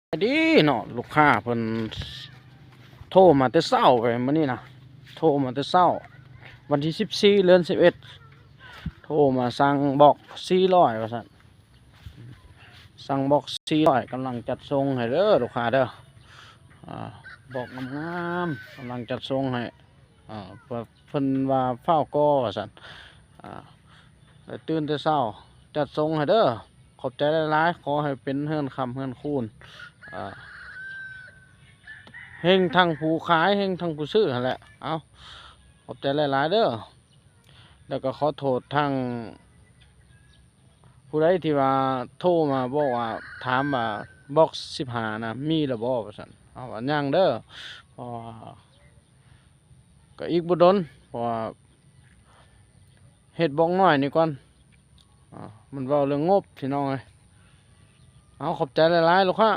ไอ้ดีเนาะลูกค้าเพิ่นโทรมาแต่เช้าไปมื้อนี้นะโทรมาแต่เช้าวันที่14 เดือน 11โทรมาสั่งบอก400ว่าซั่นสั่งบอก400กำลังจัดส่งให้เด้อลูกค้าเด้ออ่าบอกงามๆกำลังจัดส่งให้เพิ่นว่าฟ้าวก่อว่าซั่นอ่าแล้วตื่นแต่เช้าจัดส่งให้เด้อขอบใจหลายๆขอให้เป็นเฮือนคำเฮือนคูนอ่า เฮงทั้งผู้ขายเฮงทั้งผู้ซื้อนั่นแหละเอาขอบใจหลายๆเด้อแล้วก็ขอโทษทางผู้ใดที่ว่าโทรมาบอกว่าถามว่าบ็อก15นะมีหรือบ่ว่าซั่นเอาว่ายังเด้อเพราะว่าก็อีกบ่ดนเพราะว่าเฮ็ดบอกน้อยนี่ก่อนมันเว้าเรื่องงบพี่น้องเอ้ยเอาขอบใจหลายๆลูกค้า